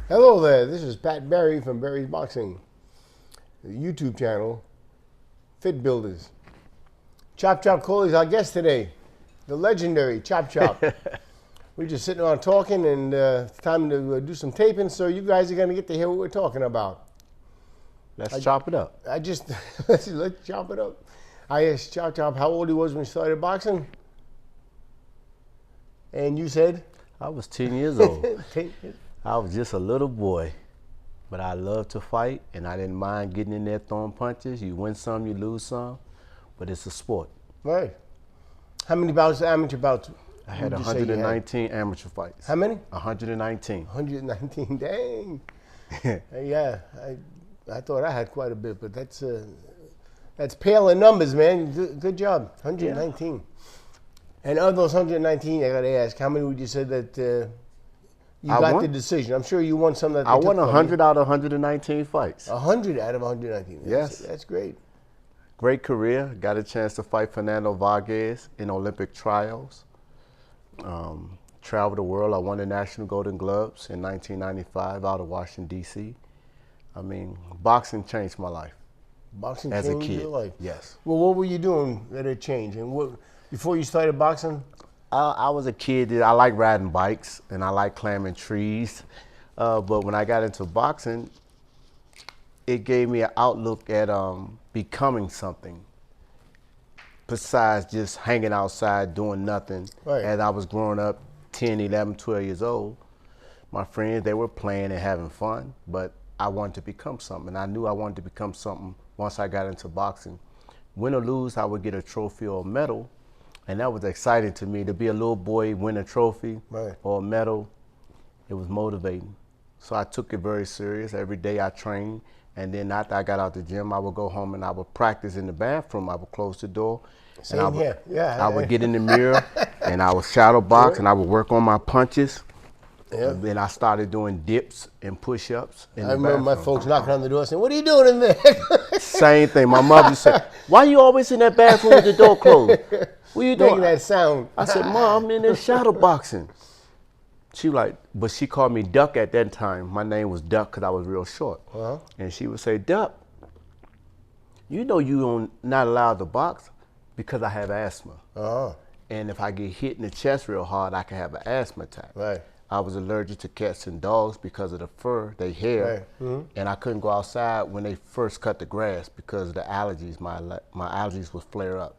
Hello there, this is Pat Berry from Berry's Boxing, the YouTube channel, Fit Builders. Chop Chop Coley's our guest today, the legendary Chop Chop. We're just sitting around talking, and it's time to do some taping, so you guys are going to get to hear what we're talking about. Let's chop it up. Let's chop it up. I asked Chop Chop how old he was when he started boxing, and you said? I was 10 years old. I was just a little boy, but I loved to fight, and I didn't mind getting in there throwing punches. You win some, you lose some, but it's a sport. Right. How many bouts, amateur bouts? I had 119 amateur fights. How many? 119. 119, dang. Yeah, I thought I had quite a bit, but that's pale in numbers, man. Good job, 119. Yeah. And of those 119, I got to ask, how many would you say that you got the decision? I'm sure you won some that they I won 100 out of 119 fights. 100 out of 119. Yes. That's great. Great career. Got a chance to fight Fernando Vargas in Olympic trials. Traveled the world. I won the National Golden Gloves in 1995 out of Washington, D.C. I mean, boxing changed my life. Boxing as changed a kid. your life? Yes. Well, what were you doing that it changed? And before you started boxing? I was a kid. I like riding bikes and I like climbing trees. But when I got into boxing, it gave me an outlook at becoming something besides just hanging outside doing nothing. Right. As I was growing up, 10, 11, 12 years old, my friends, they were playing and having fun, but I wanted to become something. I knew I wanted to become something once I got into boxing. Win or lose, I would get a trophy or a medal. And that was exciting to me, to be a little boy, win a trophy or a medal. It was motivating. So I took it very serious. Every day I trained. And then after I got out the gym, I would go home and I would practice in the bathroom. I would close the door. Same here. Yeah. I would get in the mirror and I would shadow box and I would work on my punches. Yeah. And then I started doing dips and push-ups in the remember bathroom. my folks knocking on the door saying, "What are you doing in there?" Same thing. My mother said, "Why you always in that bathroom with the door closed? What you doing?" Making that sound. I said, "Mom, I'm in there shadow boxing." She was like, but she called me Duck at that time. My name was Duck because I was real short. And she would say, "Duck, you know you're not allowed to box because I have asthma. And if I get hit in the chest real hard, I can have an asthma attack." Right. I was allergic to cats and dogs because of the fur, their hair, and I couldn't go outside when they first cut the grass because of the allergies. My allergies would flare up.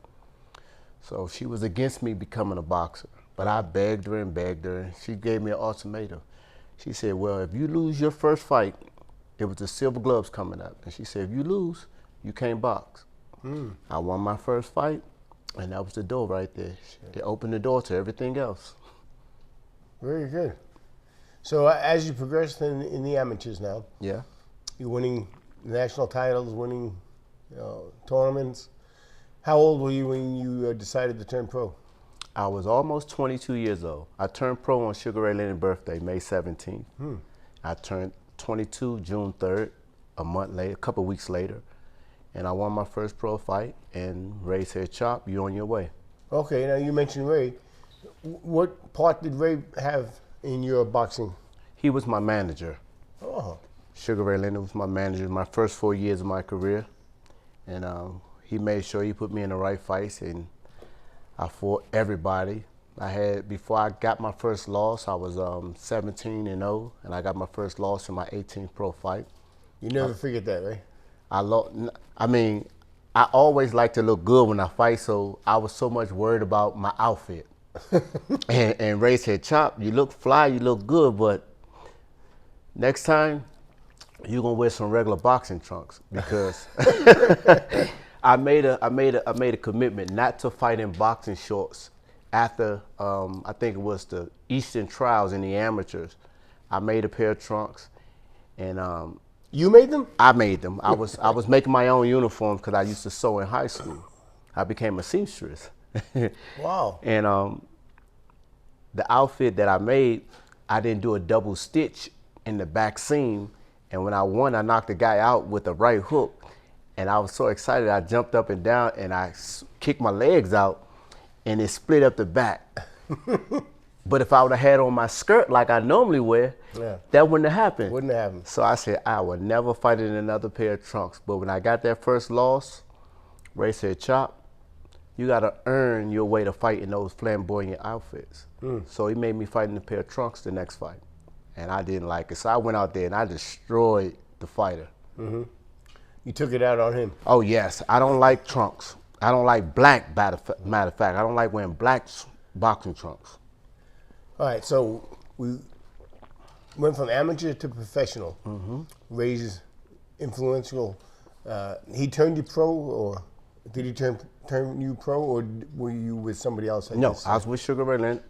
So she was against me becoming a boxer, but I begged her and begged her, and she gave me an ultimatum. She said, "Well, if you lose your first fight," it was the silver gloves coming up, and she said, "If you lose, you can't box." I won my first fight, and that was the door right there. It opened the door to everything else. Very good. So as you progressed in the amateurs now, Yeah. you're winning national titles, winning tournaments. How old were you when you decided to turn pro? I was almost 22 years old. I turned pro on Sugar Ray Leonard's birthday, May 17th. I turned 22 June 3rd, a month later, a couple weeks later, and I won my first pro fight, and Ray said, "Chop, you're on your way." Okay, now you mentioned Ray. What part did Ray have in your boxing? He was my manager. Oh. Sugar Ray Leonard was my manager my first 4 years of my career. And he made sure he put me in the right fights, and I fought everybody. Before I got my first loss, I was 17-0, and I got my first loss in my 18th pro fight. You never forget that, right? I always like to look good when I fight, so I was so much worried about my outfit. and Ray said, "Chop, you look fly, you look good, but next time you're gonna wear some regular boxing trunks," because I made a commitment not to fight in boxing shorts after I think it was the Eastern Trials in the amateurs. I made a pair of trunks, and you made them? I made them. I was making my own uniforms because I used to sew in high school. I became a seamstress. Wow. And the outfit that I made, I didn't do a double stitch in the back seam. And when I won, I knocked the guy out with a right hook. And I was so excited, I jumped up and down and I kicked my legs out and it split up the back. But if I would have had on my skirt like I normally wear, that wouldn't have happened. Wouldn't have happened. So I said, I would never fight in another pair of trunks. But when I got that first loss, Ray said, Chop, you got to earn your way to fight in those flamboyant outfits. So he made me fight in a pair of trunks the next fight. And I didn't like it. So I went out there and I destroyed the fighter. You took it out on him. Oh, yes. I don't like trunks. I don't like black, matter of fact. I don't like wearing black boxing trunks. All right, so we went from amateur to professional. Ray's influential. He turned you pro, or did he turn you pro, or were you with somebody else? No, I was with Sugar Ray Leonard.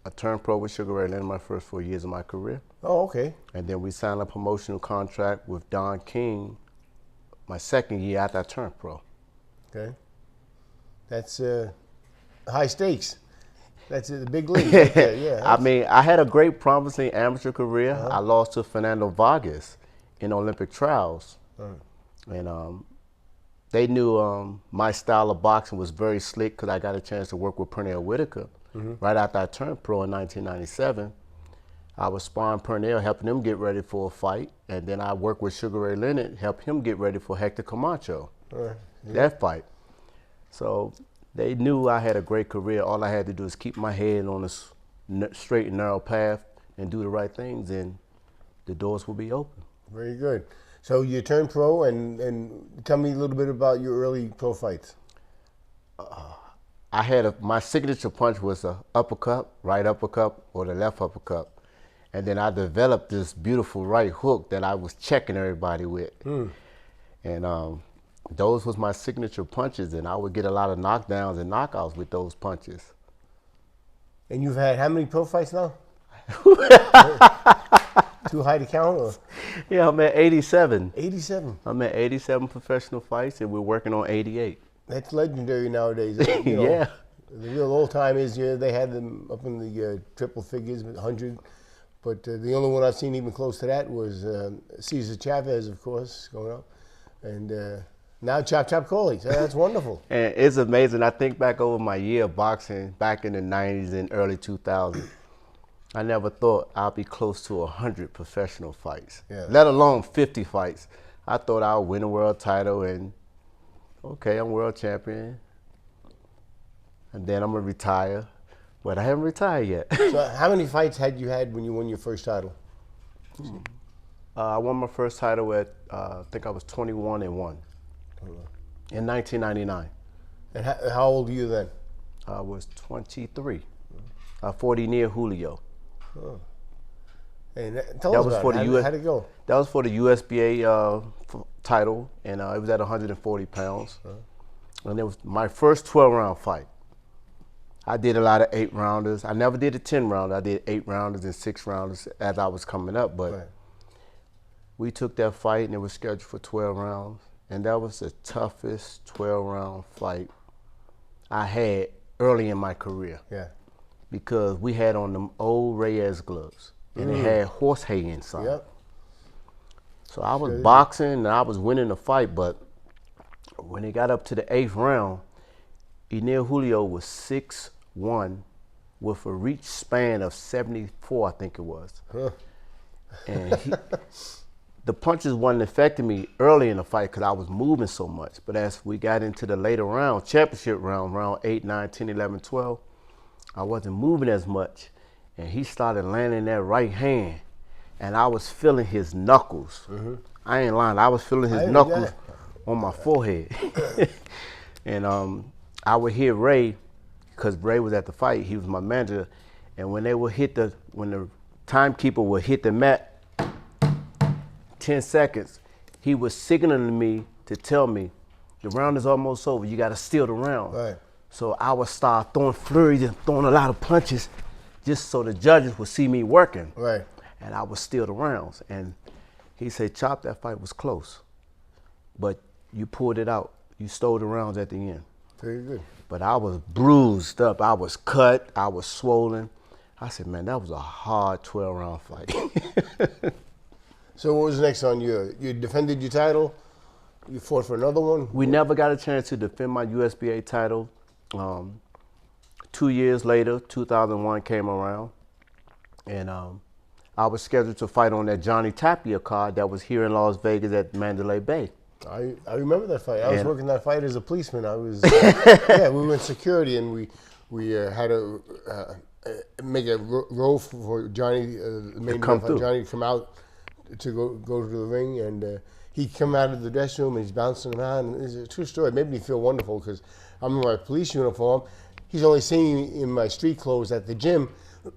I turned pro with Sugar Ray Leonard my first 4 years of my career. Oh, okay. And then we signed a promotional contract with Don King my second year after I turned pro. Okay. That's high stakes. That's the big league. Yeah. I mean, I had a great promising amateur career. I lost to Fernando Vargas in Olympic trials. And they knew my style of boxing was very slick because I got a chance to work with Pernell Whitaker. Right after I turned pro in 1997, I was sparring Pernell, helping him get ready for a fight. And then I worked with Sugar Ray Leonard, helped him get ready for Hector Camacho, that fight. So they knew I had a great career. All I had to do is keep my head on a straight and narrow path and do the right things, and the doors will be open. Very good. So you turned pro, and tell me a little bit about your early pro fights. I had my signature punch was a uppercut, right uppercut, or the left uppercut. And then I developed this beautiful right hook that I was checking everybody with. And those was my signature punches, and I would get a lot of knockdowns and knockouts with those punches. And you've had how many pro fights now? Too high to count? Or? Yeah, I'm at 87. 87? I'm at 87 professional fights, and we're working on 88. That's legendary nowadays. You know, yeah. The real old time is, they had them up in the triple figures, 100. But the only one I've seen even close to that was Cesar Chavez, of course, going up. And now Chop Coley. So that's wonderful. And it's amazing. I think back over my year of boxing back in the 90s and early 2000s. I never thought I'd be close to 100 professional fights, let alone 50 fights. I thought I would win a world title and, okay, I'm world champion. And then I'm going to retire. But I haven't retired yet. So how many fights had you had when you won your first title? I won my first title at, I think I was 21-1 in 1999. And how old were you then? I was 23. 40 near Julio. Oh. And tell us about it. How'd it go? That was for the USBA title, and it was at 140 pounds. And it was my first 12-round fight. I did a lot of 8-rounders. I never did a 10-rounder. I did 8-rounders and 6-rounders as I was coming up. But we took that fight, and it was scheduled for 12 rounds. And that was the toughest 12-round fight I had early in my career. Yeah. Because we had on them old Reyes gloves, and it had horse hay inside. Yep. So I was boxing, and I was winning the fight, but when it got up to the 8th round, Enil Julio was 6'1", with a reach span of 74, I think it was. And the punches wasn't affecting me early in the fight because I was moving so much. But as we got into the later round, championship round 8, 9, 10, 11, 12, I wasn't moving as much. And he started landing that right hand, and I was feeling his knuckles. I ain't lying, I was feeling his knuckles on my forehead. And I would hear Ray, because Ray was at the fight, he was my manager, and when the timekeeper would hit the mat, 10 seconds, he was signaling me to tell me, the round is almost over, you gotta steal the round. Right. So I would start throwing flurries and throwing a lot of punches just so the judges would see me working. Right. And I would steal the rounds. And he said, Chop, that fight was close, but you pulled it out. You stole the rounds at the end. Very good. But I was bruised up. I was cut. I was swollen. I said, man, that was a hard 12-round fight. So what was next on you? You defended your title? You fought for another one? We never got a chance to defend my USBA title. 2 years later, 2001 came around, and I was scheduled to fight on that Johnny Tapia card that was here in Las Vegas at Mandalay Bay. I remember that fight. I was working that fight as a policeman. I was yeah, we were in security, and we had to make a row for Johnny, the main come fight, Johnny to come out to go to the ring, and he come out of the dressing room and he's bouncing around. And it's a true story. It made me feel wonderful because I'm in my police uniform. He's only seen me in my street clothes at the gym.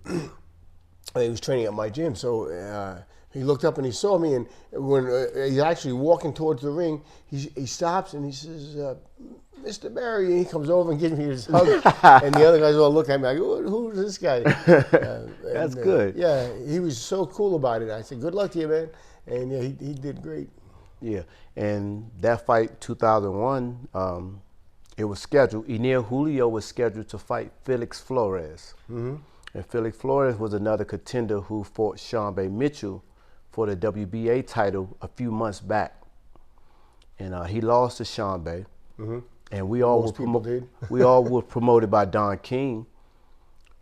He was training at my gym, so he looked up and he saw me, and when he's actually walking towards the ring, he stops and he says, "Mr. Barry," and he comes over and gives me his hug, and the other guys all look at me like, "Who's this guy?" That's good. Yeah, he was so cool about it. I said, "Good luck to you, man," and yeah, he did great. Yeah, and that fight, 2001, it was scheduled. Eneil Julio was scheduled to fight Felix Flores. Mm-hmm. And Felix Flores was another contender who fought Sean B. Mitchell for the WBA title a few months back. And he lost to Sean B. Mm-hmm. And we all were promoted by Don King.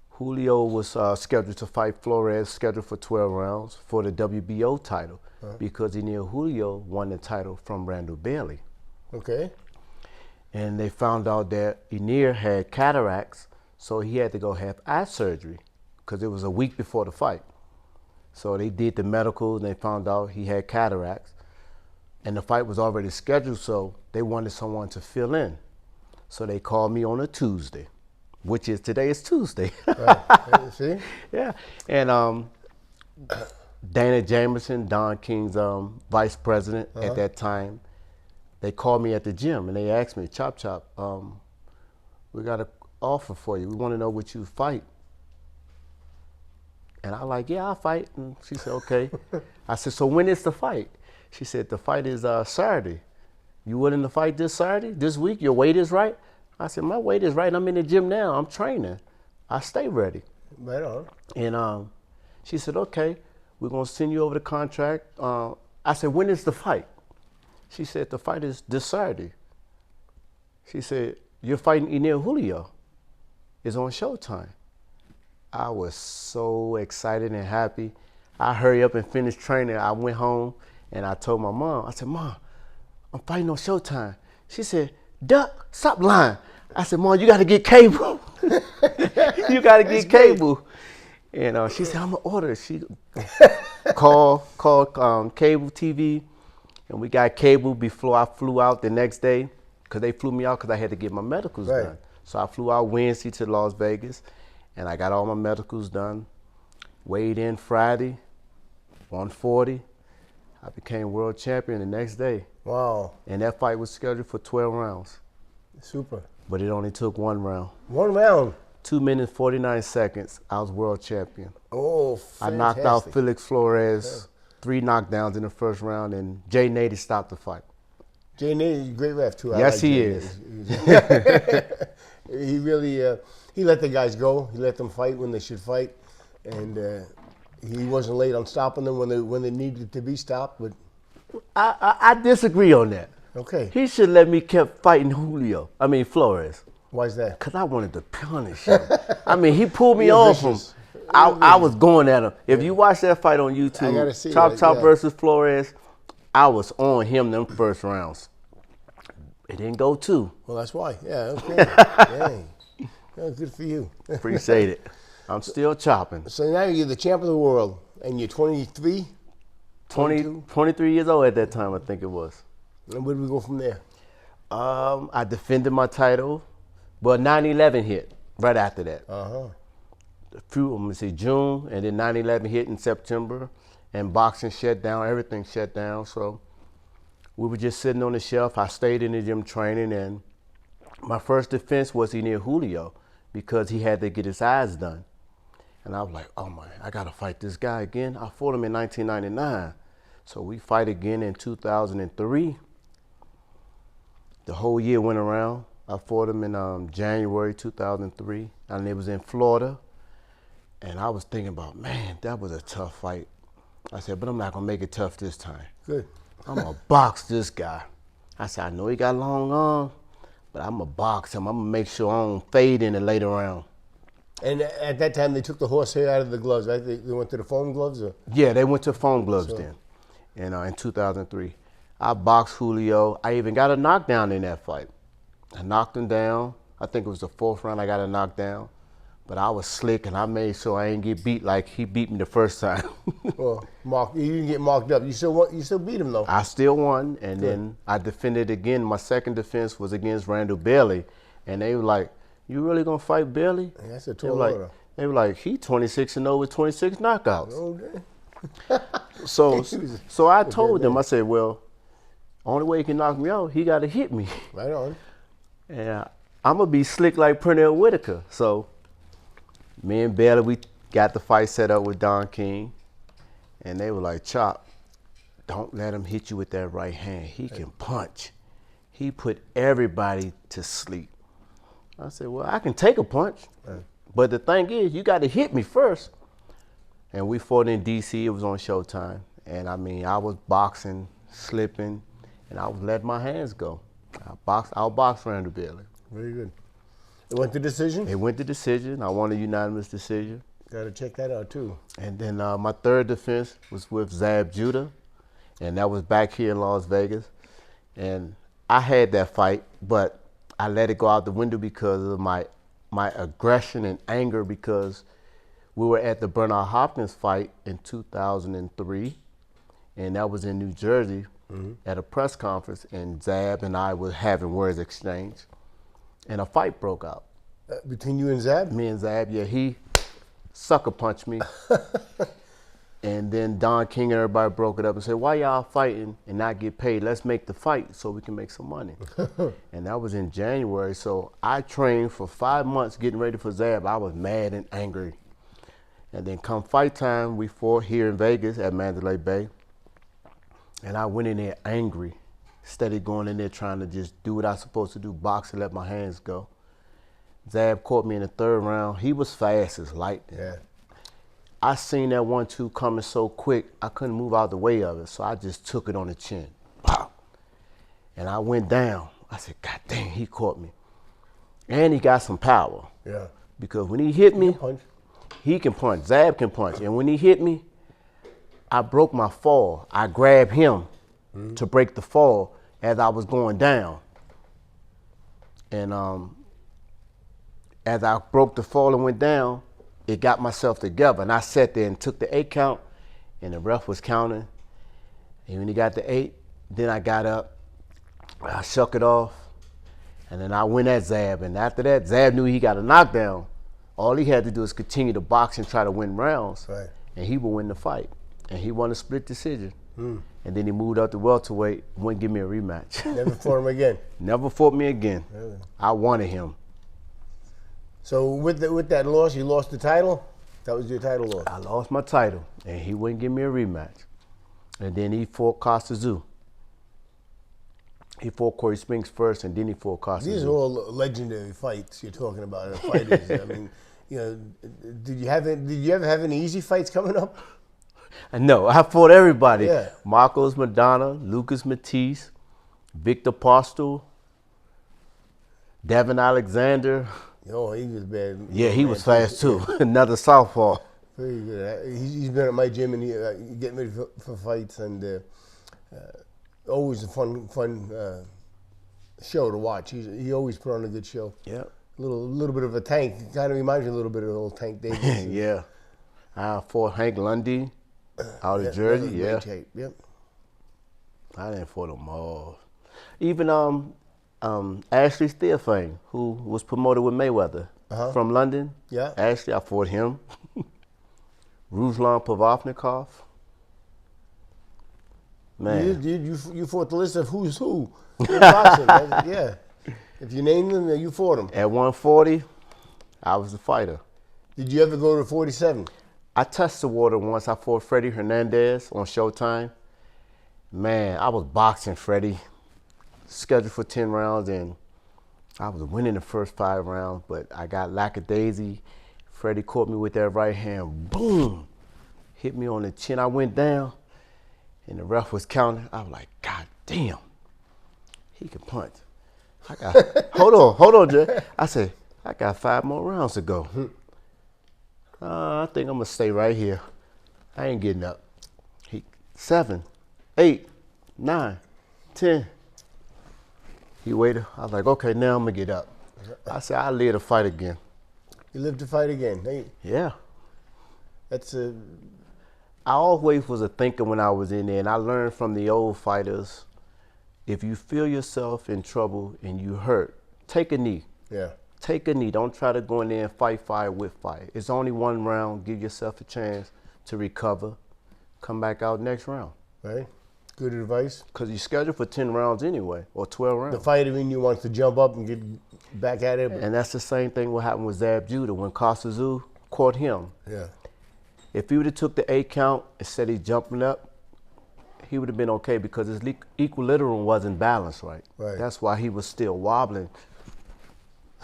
Julio was scheduled to fight Flores, scheduled for 12 rounds for the WBO title because Eneil Julio won the title from Randall Bailey. Okay. And they found out that Eneil had cataracts, so he had to go have eye surgery because it was a week before the fight. So they did the medical and they found out he had cataracts. And the fight was already scheduled, so they wanted someone to fill in. So they called me on a Tuesday, which is today is Tuesday. Right. See? Yeah. And Dana Jamerson, Don King's vice president at that time, they called me at the gym and they asked me, Chop Chop, we got an offer for you. We want to know what you fight. And I like, yeah, I'll fight. And she said, okay. I said, so when is the fight? She said, the fight is Saturday. You willing to fight this Saturday, this week? Your weight is right? I said, my weight is right. I'm in the gym now. I'm training. I stay ready. Right on. And she said, okay, we're going to send you over the contract. I said, when is the fight? She said, the fight is this Saturday. She said, you're fighting Eneil Julio. It's on Showtime. I was so excited and happy. I hurried up and finished training. I went home and I told my mom, I said, Mom, I'm fighting on Showtime. She said, Duck, stop lying. I said, Mom, you got to get cable. You got to get cable. And she said, I'm going to order. She called cable TV, and we got cable before I flew out the next day because they flew me out because I had to get my medicals done. So I flew out Wednesday to Las Vegas, and I got all my medicals done. Weighed in Friday, 140. I became world champion the next day. Wow. And that fight was scheduled for 12 rounds. Super. But it only took 1 round. 1 round? 2 minutes, 49 seconds, I was world champion. Oh, fantastic. I knocked out Felix Flores, 3 knockdans in the first round, and Jay Nady stopped the fight. Jay Nady is a great ref, too. Yes, he is. He really, he let the guys go. He let them fight when they should fight. And he wasn't late on stopping them when they needed to be stopped. But I disagree on that. Okay. He should let me keep fighting Flores. Why is that? Because I wanted to punish him. I mean, he pulled me off him. I was going at him. If you watch that fight on YouTube, Chop versus Flores, I was on him them first rounds. It didn't go 2. Well, that's why. Yeah, okay. Dang. Yeah, good for you. Appreciate it. I'm still chopping. So now you're the champ of the world, and you're 23? 23 years old at that time, I think it was. And where do we go from there? I defended my title, but 9/11 hit right after that. June, and then 9/11 hit in September, and boxing shut down, everything shut down. So we were just sitting on the shelf. I stayed in the gym training, and my first defense was Eneil Julio because he had to get his eyes done. And I was like, oh my, I gotta fight this guy again. I fought him in 1999. So we fight again in 2003. The whole year went around. I fought him in January 2003, and it was in Florida. And I was thinking about, man, that was a tough fight. I said, but I'm not gonna make it tough this time. Good. I'm gonna box this guy. I said, I know he got long arms, but I'm gonna box him. I'm gonna make sure I don't fade in the later round. And at that time, they took the horsehair out of the gloves, right? They went to the foam gloves? Or? Yeah, they went to foam gloves then, in 2003. I boxed Julio. I even got a knockdown in that fight. I knocked him down. I think it was the 4th round I got a knockdown. But I was slick, and I made sure I didn't get beat like he beat me the first time. Well, you didn't get marked up. You still beat him, though. I still won, and then I defended again. My second defense was against Randall Bailey, and they were like, "You really gonna fight Bailey?" Yeah, that's a tall order. They were like, "He 26-0 with 26 knockouts." Okay. So I told them, I said, "Well, only way he can knock me out, he got to hit me." Right on. And I'm gonna be slick like Pernell Whitaker. So me and Bailey, we got the fight set up with Don King, and they were like, "Chop, don't let him hit you with that right hand. He can punch." He put everybody to sleep. I said, "Well, I can take a punch, but the thing is, you got to hit me first." And we fought in D.C. It was on Showtime, and I mean, I was boxing, slipping, and I was letting my hands go. I outboxed Randall Bailey. Very good. It went to decision? It went to decision. I won a unanimous decision. Got to check that out, too. And then my third defense was with Zab Judah, and that was back here in Las Vegas. And I had that fight, but I let it go out the window because of my aggression and anger, because we were at the Bernard Hopkins fight in 2003, and that was in New Jersey at a press conference, and Zab and I were having words exchanged, and a fight broke out. Between you and Zab? Me and Zab, yeah, he sucker punched me. And then Don King and everybody broke it up and said, "Why y'all fighting and not get paid? Let's make the fight so we can make some money." And that was in January. So I trained for 5 months getting ready for Zab. I was mad and angry. And then come fight time, we fought here in Vegas at Mandalay Bay. And I went in there angry, steady going in there trying to just do what I was supposed to do, box and let my hands go. Zab caught me in the 3rd round. He was fast as light. Yeah. I seen that 1-2 coming so quick, I couldn't move out the way of it, so I just took it on the chin. Pow! And I went down. I said, "God dang, he caught me." And he got some power. Yeah. Because when he hit me, Punch. he can punch. Zab can punch. And when he hit me, I broke my fall. I grabbed him to break the fall as I was going down. And as I broke the fall and went down, it got myself together. And I sat there and took the 8 count, and the ref was counting. And when he got the 8, then I got up, I shook it off, and then I went at Zab. And after that, Zab knew he got a knockdown. All he had to do is continue to box and try to win rounds, right, and he would win the fight. And he won a split decision. And then he moved up to welterweight, wouldn't give me a rematch. Never fought him again? Never fought me again. Really? I wanted him. So with that loss, you lost the title? That was your title loss? I lost my title, and he wouldn't give me a rematch. And then he fought Costa Tszyu. He fought Corey Spinks first, and then he fought Costa Tszyu. These are all legendary fights you're talking about. Fighters. I mean, you know, did you ever have any easy fights coming up? No, I fought everybody. Yeah. Marcos Madonna, Lucas Matisse, Victor Postel, Devin Alexander. Oh, he was bad. Yeah, he was fast too. Another southpaw. Very good. He's been at my gym and he getting ready for fights, and always a fun show to watch. He always put on a good show. Yeah. A little bit of a tank. Kind of reminds me a little bit of old Tank Davis. Yeah. I fought Hank Lundy out of Jersey. Yeah. Tape. Yep. I didn't fought them all. Even Ashley Steelfane, who was promoted with Mayweather from London. Yeah. Ashley, I fought him. Ruslan Pavlovnikov. Man. You fought the list of who's who in boxing. Yeah. If you name them, you fought them. At 140, I was the fighter. Did you ever go to 47? I touched the water once. I fought Freddie Hernandez on Showtime. Man, I was boxing Freddie, scheduled for 10 rounds, and I was winning the first 5 rounds, but I got lackadaisy. Freddie caught me with that right hand, boom, hit me on the chin. I went down, and the ref was counting. I was like, God damn, he can punch. Hold on, Jay. I said, I got 5 more rounds to go. I think I'm gonna stay right here. I ain't getting up. 7, 8, 9, 10. He waited. I was like, okay, now I'm gonna get up. I said, I'll live to fight again. You live to fight again. Hey, Yeah. that's a. I always was a thinker when I was in there, and I learned from the old fighters, if you feel yourself in trouble and you hurt, take a knee. Yeah. Take a knee. Don't try to go in there and fight fire with fire. It's only one round. Give yourself a chance to recover. Come back out next round. Right. Good advice. Because you're scheduled for 10 rounds anyway, or 12 rounds. The fighter in you wants to jump up and get back at it. And that's the same thing what happened with Zab Judah when Costa Tszyu caught him. Yeah. If he would have took the 8 count instead of jumping up, he would have been okay because his equilibrium wasn't balanced right. Right. That's why he was still wobbling.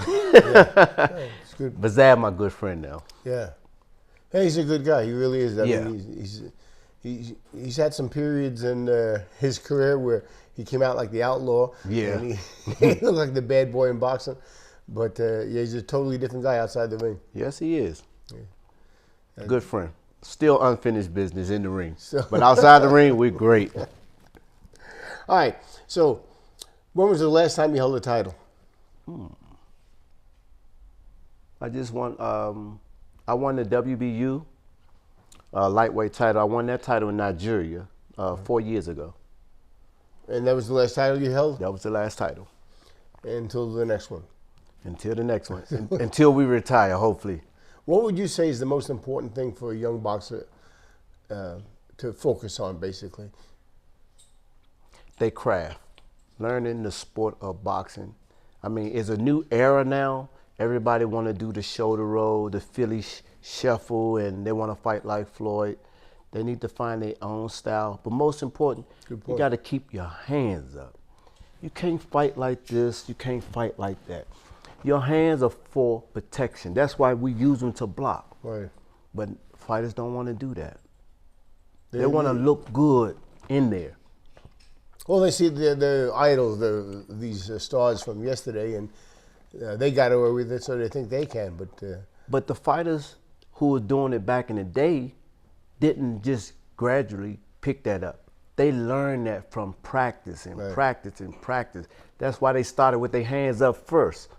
Yeah, it's good. But Zab, my good friend now. Yeah. Hey, he's a good guy. He really is. I Yeah. mean, he's had some periods in his career where he came out like the outlaw. Yeah. And he looked like the bad boy in boxing. But yeah, he's a totally different guy outside the ring. Yes, he is. Yeah. Good friend. Still unfinished business in the ring. So- But outside the ring, we're great. All right. So, when was the last time you held a title? I just won. I won the WBU lightweight title. I won that title in Nigeria 4 years ago. And that was the last title you held That was the last title. until the next one. Until the next one. Until we retire, hopefully. What would you say is the most important thing for a young boxer to focus on, basically? They craft. Learning the sport of boxing. I mean, it's a new era now. Everybody want to do the shoulder roll, the Philly shuffle, and they want to fight like Floyd. They need to find their own style. But most important, Good you point. got to keep your hands up. You can't fight like this. You can't fight like that. Your hands are for protection. That's why we use them to block. Right. But fighters don't want to do that. They want to look good in there. Well, they see the idols, these stars from yesterday, and they got away with it, so they think they can. But the fighters who were doing it back in the day didn't just gradually pick that up. They learned that from practice and Right. practice and practice. That's why they started with their hands up first.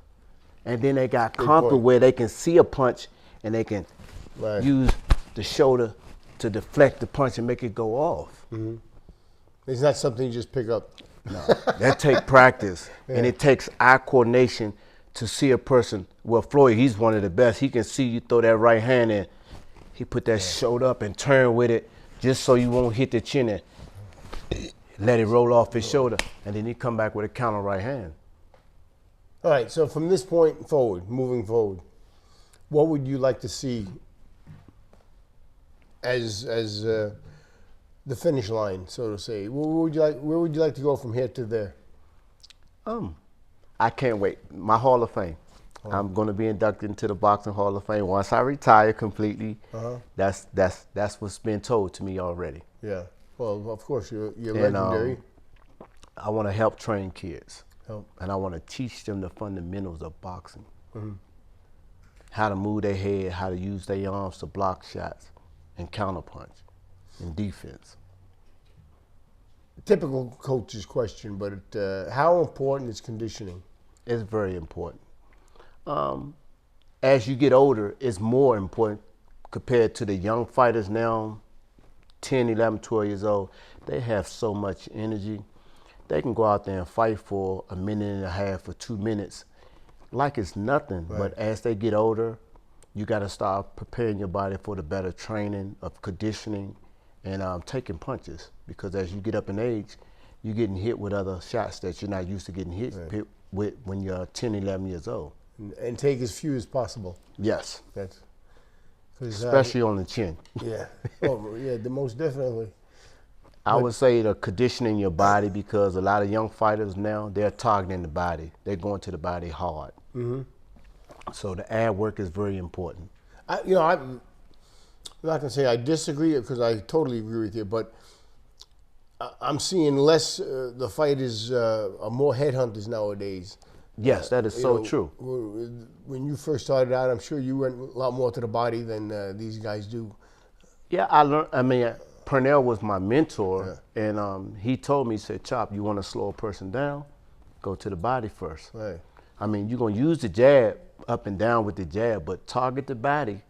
And then they got Good comfortable point. where they can see a punch and they can Right. use the shoulder to deflect the punch and make it go off. It's not something you just pick up. No, that take practice, and Yeah. it takes eye coordination to see a person. Well, Floyd, he's one of the best. He can see you throw that right hand in. He put that shoulder up and turn with it just so you won't hit the chin and let it roll off his shoulder, and then he come back with a counter right hand. All right, so from this point forward, moving forward, what would you like to see as the finish line, so to say? Where would you like to go from here to there? I can't wait. My Hall of Fame. I'm going to be inducted into the Boxing Hall of Fame once I retire completely. That's what's been told to me already. Yeah. Well, of course, you're And, legendary. I want to help train kids. Help. And I want to teach them the fundamentals of boxing. How to move their head, how to use their arms to block shots and counterpunch and defense. Typical coach's question, but how important is conditioning? It's very important. As you get older, it's more important compared to the young fighters now, 10, 11, 12 years old. They have so much energy. They can go out there and fight for a minute and a half or 2 minutes like it's nothing. Right. But as they get older, you got to start preparing your body for the better training of conditioning and taking punches. Because as you get up in age, you're getting hit with other shots that you're not used to getting hit with when you're 10, 11 years old. And take as few as possible. Yes, That's 'cause, especially on the chin. yeah. Oh, yeah. The most definitely. I would say the conditioning your body, because a lot of young fighters now, they're targeting the body. They're going to the body hard. So the ad work is very important. I'm not gonna say I disagree because I totally agree with you, but I'm seeing less. The fighters are more headhunters nowadays. Yes, that is so true. When you first started out, I'm sure you went a lot more to the body than these guys do. Yeah, I learned. I mean, Pernell was my mentor, and he told me, he said, "Chop, you want to slow a person down? Go to the body first." Right. I mean, you're gonna use the jab up and down with the jab, but target the body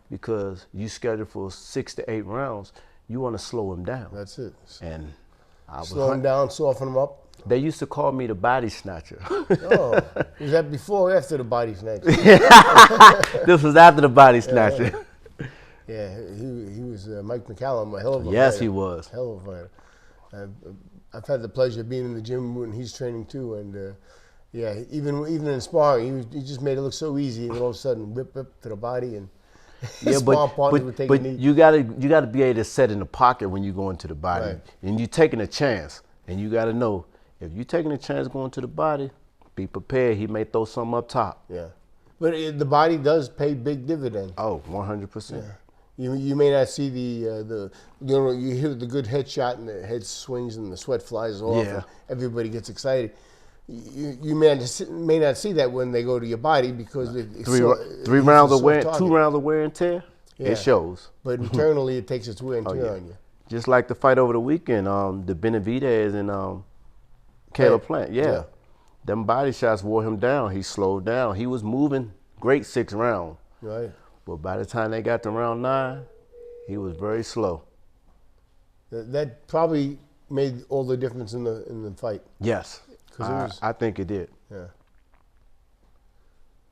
because you scheduled for 6 to 8 rounds. You want to slow him down. That's it. And I was slow him down, soften him up. They used to call me the body snatcher. Oh, was that before or after the body snatcher? This was after the body snatcher. Yeah, he was Mike McCallum, a hell of a fighter. Yes, he was. Hell of a fighter. I've had the pleasure of being in the gym when he's training too, and yeah, even in sparring, he just made it look so easy, and all of a sudden, whip to the body, and his sparring partner would take a knee. you gotta be able to set in the pocket when you go into the body, Right. and you're taking a chance, and you gotta know if you're taking a chance going to the body, be prepared. He may throw something up top. Yeah, but the body does pay big dividends. Oh, 100%. You may not see you hear the good headshot and the head swings and the sweat flies off and everybody gets excited. You may not see that when they go to your body because it's 2 rounds of wear and tear. Yeah. It shows. But internally, it takes its wear and tear on you. Just like the fight over the weekend, the Benavidez and Caleb Plant. Yeah. Them body shots wore him down. He slowed down. He was moving great 6 rounds. Right. But by the time they got to round 9, he was very slow. That probably made all the difference in the fight. Yes. I think it did. Yeah.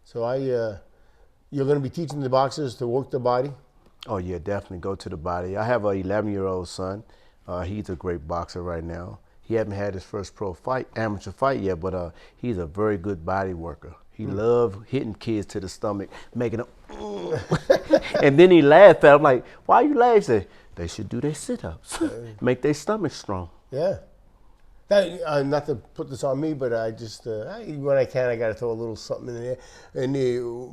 So you're going to be teaching the boxers to work the body? Oh yeah, definitely go to the body. I have an 11-year-old son. He's a great boxer right now. He hasn't had his first amateur fight yet, but he's a very good body worker. He loves hitting kids to the stomach, making them, and then he laughed at him like, "Why you laughing?" They should do their sit-ups, make their stomach strong. Yeah. That, not to put this on me, but I just, when I can, I got to throw a little something in there. And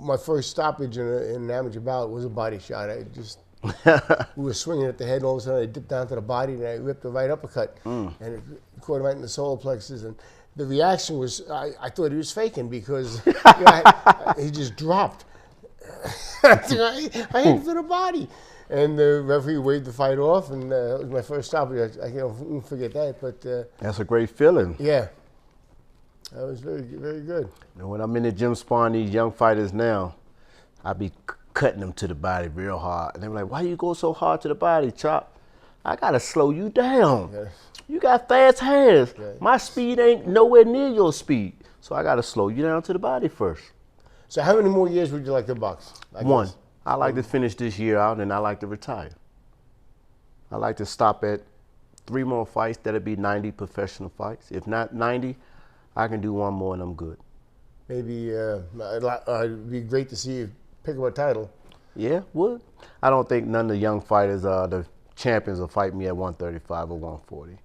my first stoppage in an amateur bout was a body shot. We were swinging at the head, and all of a sudden I dipped down to the body, and I ripped a right uppercut. And it caught him right in the solar plexus. And the reaction was, I thought he was faking because he just dropped. I hit him to the body. And the referee waved the fight off, and it was my first stoppage. I can't forget that. But that's a great feeling. Yeah, that was very, very good. And when I'm in the gym sparring these young fighters now, I be cutting them to the body real hard. And they're like, "Why you go so hard to the body, Chop?" I gotta slow you down. Yeah. You got fast hands. Yeah. My speed ain't nowhere near your speed, so I gotta slow you down to the body first. So how many more years would you like to box? One. I like to finish this year out, and I like to retire. I like to stop at 3 more fights. That'll be 90 professional fights. If not 90, I can do 1 more, and I'm good. Maybe it'd be great to see you pick up a title. Yeah, would. I don't think none of the young fighters, the champions, will fight me at 135 or 140.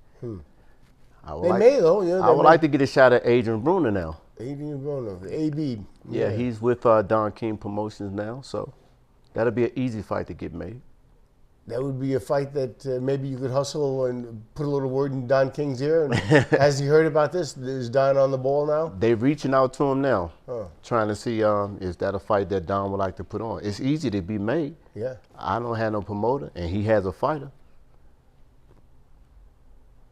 They may, though. I would like to get a shot at Adrian Bruner now. Adrian Bruner, AB. Yeah, he's with Don King Promotions now, so that'll be an easy fight to get made. That would be a fight that maybe you could hustle and put a little word in Don King's ear. And has he heard about this? Is Don on the ball now? They're reaching out to him now, trying to see is that a fight that Don would like to put on. It's easy to be made. Yeah. I don't have no promoter, and he has a fighter.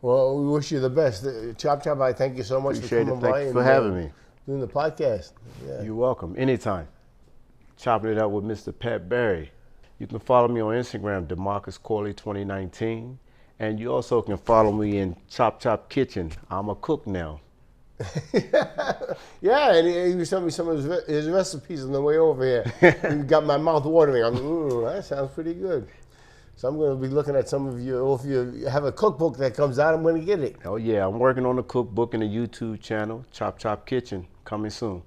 Well, we wish you the best. Chop, I thank you so much for coming by. Thank you for having me. Doing the podcast. Yeah. You're welcome. Anytime. Chopping it up with Mr. Pat Barry. You can follow me on Instagram, DeMarcus Corley 2019. And you also can follow me in Chop Kitchen. I'm a cook now. Yeah, and he was telling me some of his recipes on the way over here. He got my mouth watering. I'm that sounds pretty good. So I'm going to be looking at some of you. If you have a cookbook that comes out, I'm going to get it. Oh yeah, I'm working on a cookbook and a YouTube channel, Chop Kitchen, coming soon.